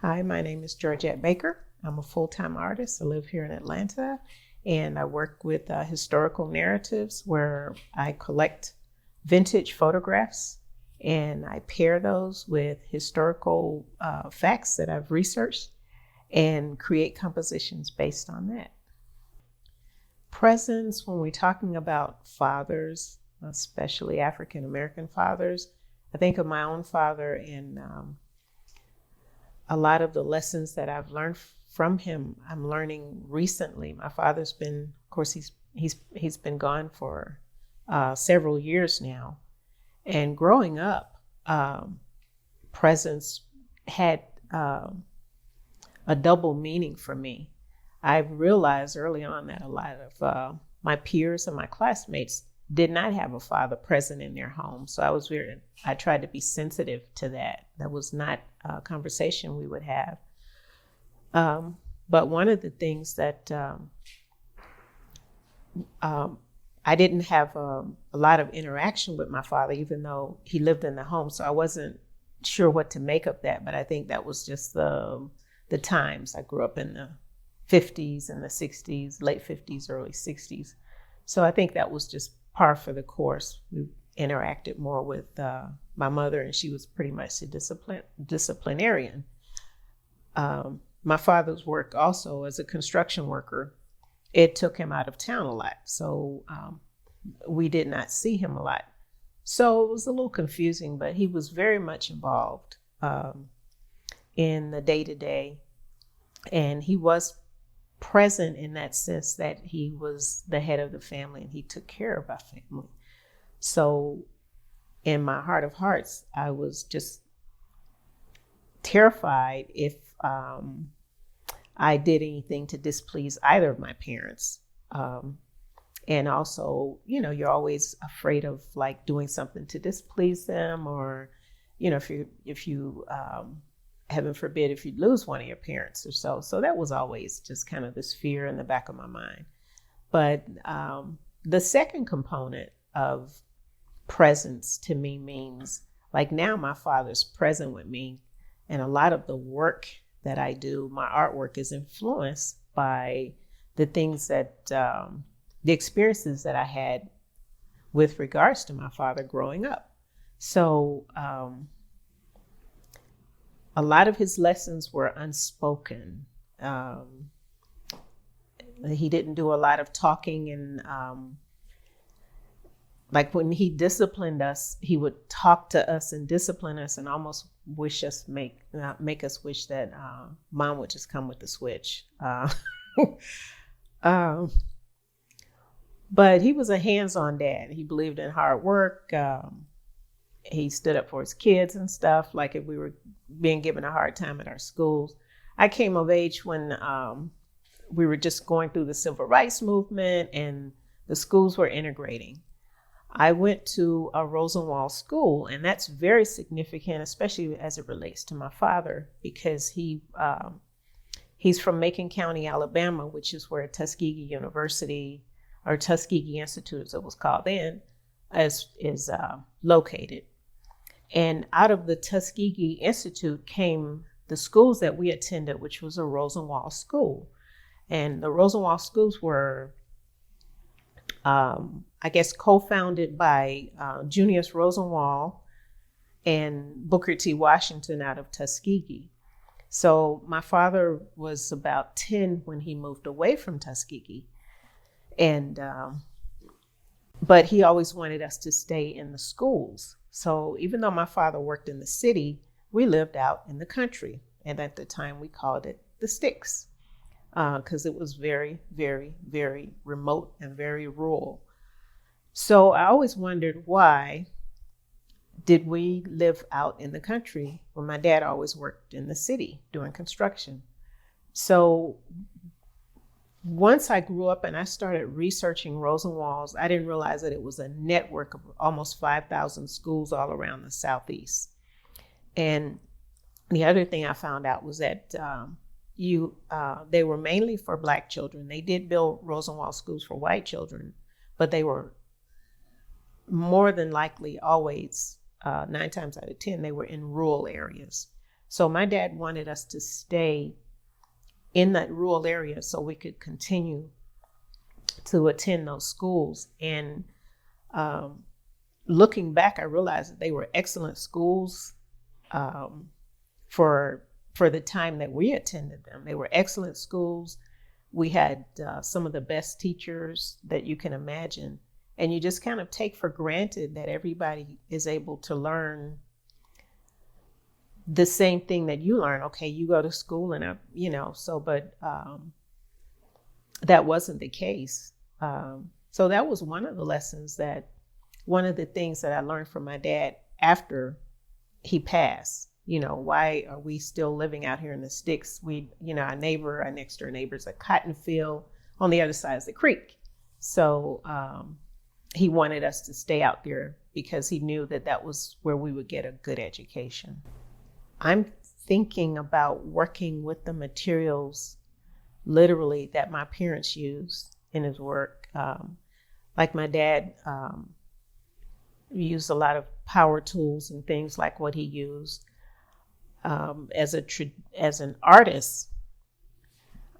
Hi, my name is Georgette Baker. I'm a full-time artist. I live here in Atlanta, and I work with historical narratives where I collect vintage photographs and I pair those with historical facts that I've researched and create compositions based on that. Presence, when we're talking about fathers, especially African American fathers, I think of my own father and a lot of the lessons that I've learned from him, I'm learning recently. My father's been, of course, he's been gone for several years now. And growing up, presence had a double meaning for me. I realized early on that a lot of my peers and my classmates did not have a father present in their home. So I tried to be sensitive to that. That was not a conversation we would have. But one of the things that I didn't have a lot of interaction with my father, even though he lived in the home. So I wasn't sure what to make of that. But I think that was just the times. I grew up in the 50s and the 60s, late 50s, early 60s. So I think that was just par for the course. We interacted more with my mother, and she was pretty much a disciplinarian. My father's work also as a construction worker, it took him out of town a lot. So we did not see him a lot. So it was a little confusing, but he was very much involved in the day-to-day. And he was present in that sense that he was the head of the family and he took care of our family. So in my heart of hearts, I was just terrified if I did anything to displease either of my parents. And also, you're always afraid of like doing something to displease them, or, if you heaven forbid, if you lose one of your parents or so. So that was always just kind of this fear in the back of my mind. But the second component of presence to me means like now my father's present with me, and a lot of the work that I do, my artwork is influenced by the things that, the experiences that I had with regards to my father growing up. So a lot of his lessons were unspoken. He didn't do a lot of talking, and like when he disciplined us, he would talk to us and discipline us and almost make us wish that mom would just come with the switch. But he was a hands-on dad. He believed in hard work. He stood up for his kids and stuff, like if we were being given a hard time at our schools. I came of age when we were just going through the civil rights movement and the schools were integrating. I went to a Rosenwald school, and that's very significant, especially as it relates to my father, because he's from Macon County, Alabama, which is where Tuskegee University, or Tuskegee Institute as it was called then, is located. And out of the Tuskegee Institute came the schools that we attended, which was a Rosenwald school. And the Rosenwald schools were, I guess, co-founded by Junius Rosenwald and Booker T. Washington out of Tuskegee. So my father was about 10 when he moved away from Tuskegee. And but he always wanted us to stay in the schools. So even though my father worked in the city, we lived out in the country. And at the time we called it the sticks, because it was very, very, very remote and very rural. So I always wondered, why did we live out in the country when my dad always worked in the city doing construction? So once I grew up and I started researching Rosenwald's, I didn't realize that it was a network of almost 5,000 schools all around the Southeast. And the other thing I found out was that they were mainly for Black children. They did build Rosenwald schools for white children, but they were more than likely always, 9 times out of 10, they were in rural areas. So my dad wanted us to stay in that rural area so we could continue to attend those schools. And looking back, I realized that they were excellent schools for the time that we attended them. They were excellent schools. We had some of the best teachers that you can imagine. And you just kind of take for granted that everybody is able to learn the same thing that you learn. Okay, you go to school and but that wasn't the case. So that was one of the things that I learned from my dad after he passed. Why are we still living out here in the sticks? Our next door neighbor is a cotton field. On the other side is the creek. So he wanted us to stay out there because he knew that was where we would get a good education. I'm thinking about working with the materials literally that my parents used in his work. Like my dad used a lot of power tools and things like what he used. As an artist,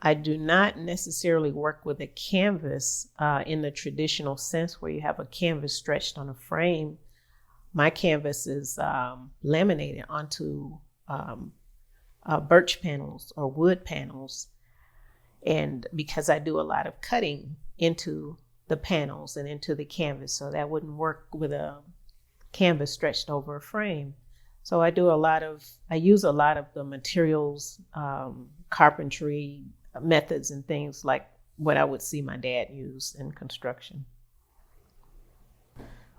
I do not necessarily work with a canvas in the traditional sense where you have a canvas stretched on a frame. My canvas is laminated onto birch panels or wood panels. And because I do a lot of cutting into the panels and into the canvas, so that wouldn't work with a canvas stretched over a frame. So I use a lot of the materials, carpentry methods and things like what I would see my dad use in construction.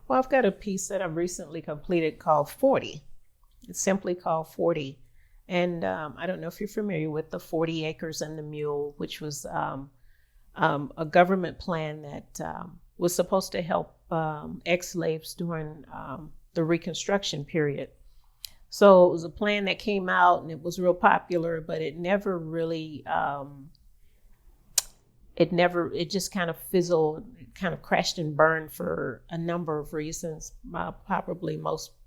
Well, I've got a piece that I've recently completed called 40. It's simply called 40. And I don't know if you're familiar with the 40 Acres and the Mule, which was a government plan that was supposed to help ex-slaves during the Reconstruction period. So it was a plan that came out and it was real popular, but it never really, it just kind of fizzled, kind of crashed and burned for a number of reasons, probably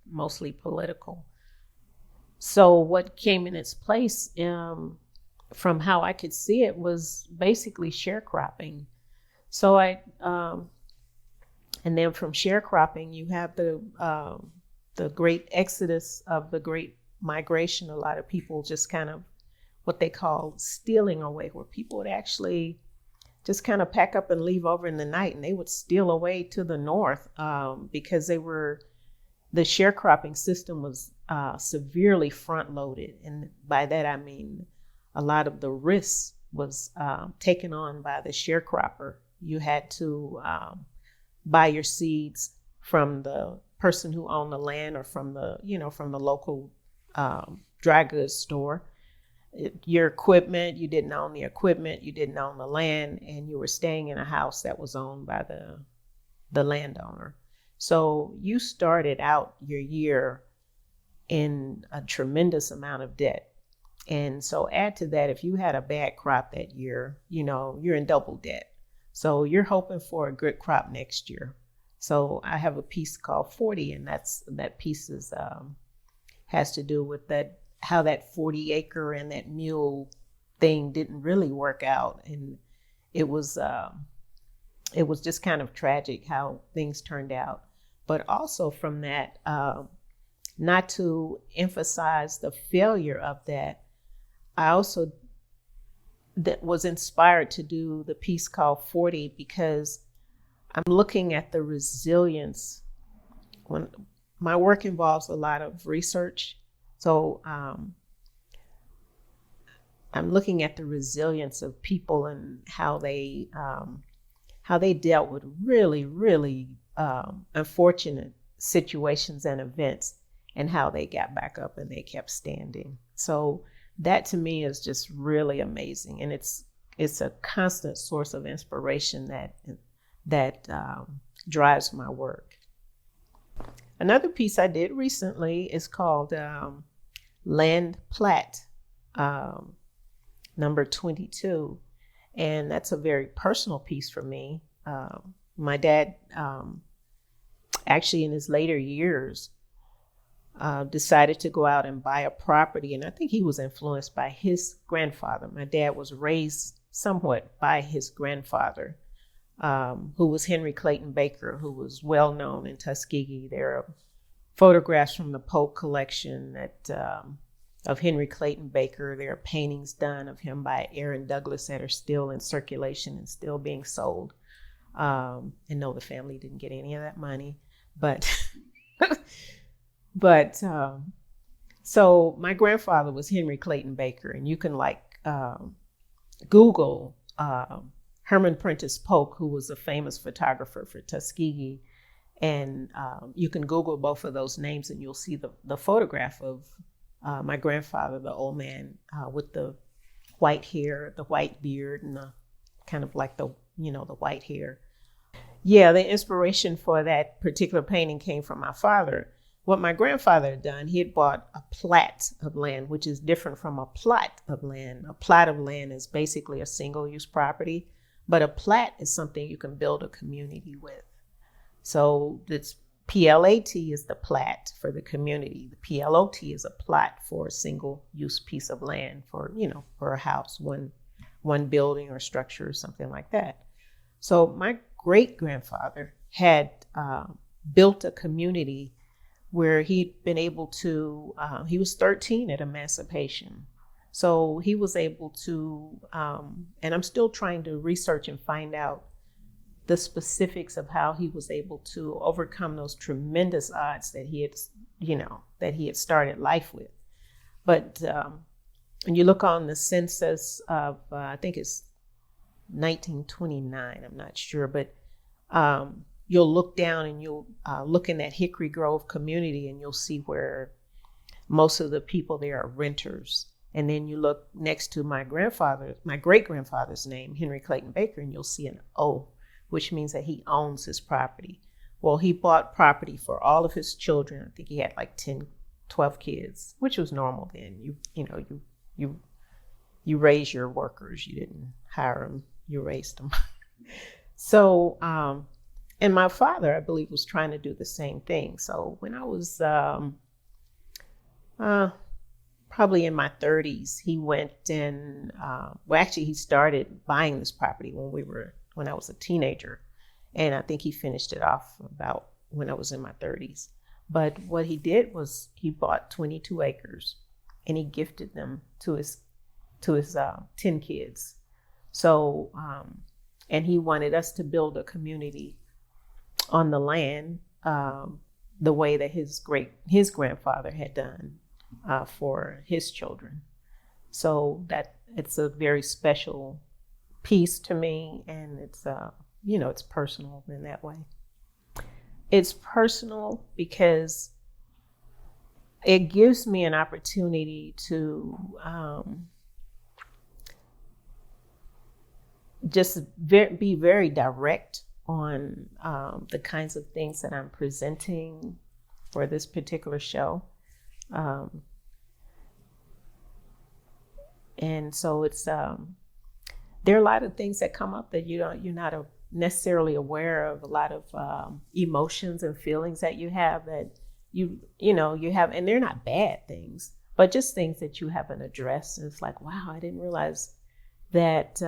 mostly political. So what came in its place, from how I could see it, was basically sharecropping. So and then from sharecropping, you have the great exodus of the Great Migration. A lot of people just kind of what they call stealing away, where people would actually just kind of pack up and leave over in the night, and they would steal away to the north because the sharecropping system was severely front-loaded. And by that, I mean a lot of the risk was taken on by the sharecropper. You had to buy your seeds from the person who owned the land or from the local dry goods store. Your equipment, you didn't own the equipment, you didn't own the land, and you were staying in a house that was owned by the landowner. So you started out your year in a tremendous amount of debt. And so add to that, if you had a bad crop that year, you're in double debt. So you're hoping for a good crop next year. So I have a piece called 40, and that piece has to do with how that 40 acre and that mule thing didn't really work out. And it was just kind of tragic how things turned out. But also from that, not to emphasize the failure of that, I also was inspired to do the piece called 40 because I'm looking at the resilience. When my work involves a lot of research, so I'm looking at the resilience of people and how they dealt with really, really unfortunate situations and events, and how they got back up and they kept standing. So that to me is just really amazing, and it's a constant source of inspiration that drives my work. Another piece I did recently is called Land Plat number 22, and that's a very personal piece for me. My dad, actually in his later years, decided to go out and buy a property. And I think he was influenced by his grandfather. My dad was raised somewhat by his grandfather, who was Henry Clayton Baker, who was well known in Tuskegee. There are photographs from the Polk collection of Henry Clayton Baker. There are paintings done of him by Aaron Douglas that are still in circulation and still being sold. And no, the family didn't get any of that money, but so my grandfather was Henry Clayton Baker, and you can Google Herman Prentice Polk, who was a famous photographer for Tuskegee, and you can Google both of those names, and you'll see the photograph of my grandfather, the old man with the white hair, the white beard, and the kind of like the white hair. Yeah, the inspiration for that particular painting came from my father. What my grandfather had done, he had bought a plat of land, which is different from a plot of land. A plat of land is basically a single-use property, but a plat is something you can build a community with. So this PLAT is the plat for the community. The PLOT is a plot for a single-use piece of land for a house, one building or structure or something like that. So my great-grandfather had built a community where he'd been able to, he was 13 at emancipation. So he was able to, and I'm still trying to research and find out the specifics of how he was able to overcome those tremendous odds that he had started life with. But when you look on the census of, I think it's 1929, I'm not sure, but you'll look down and you'll look in that Hickory Grove community, and you'll see where most of the people there are renters. And then you look next to my great-grandfather's name, Henry Clayton Baker, and you'll see an O, which means that he owns his property. Well, he bought property for all of his children. I think he had like 10, 12 kids, which was normal then. You raise your workers. You didn't hire them. You raised them. So, and my father, I believe, was trying to do the same thing. So when I was probably in my 30s, he went and, he started buying this property when I was a teenager. And I think he finished it off about when I was in my 30s. But what he did was he bought 22 acres and he gifted them to his 10 kids. So, and he wanted us to build a community on the land the way that his grandfather had done for his children. So that it's a very special piece to me, and it's it's personal in that way. It's personal because it gives me an opportunity to just be very direct on the kinds of things that I'm presenting for this particular show. And so it's there are a lot of things that come up that you're not necessarily aware of, a lot of emotions and feelings that you have that you have, and they're not bad things, but just things that you haven't addressed. And it's like, wow, I didn't realize that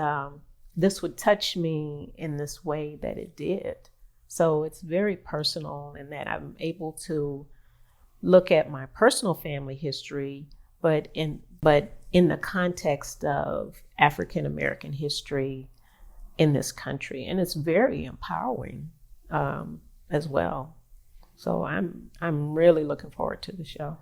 this would touch me in this way that it did. So it's very personal in that I'm able to look at my personal family history, but in the context of African American history in this country, and it's very empowering as well. So I'm really looking forward to the show.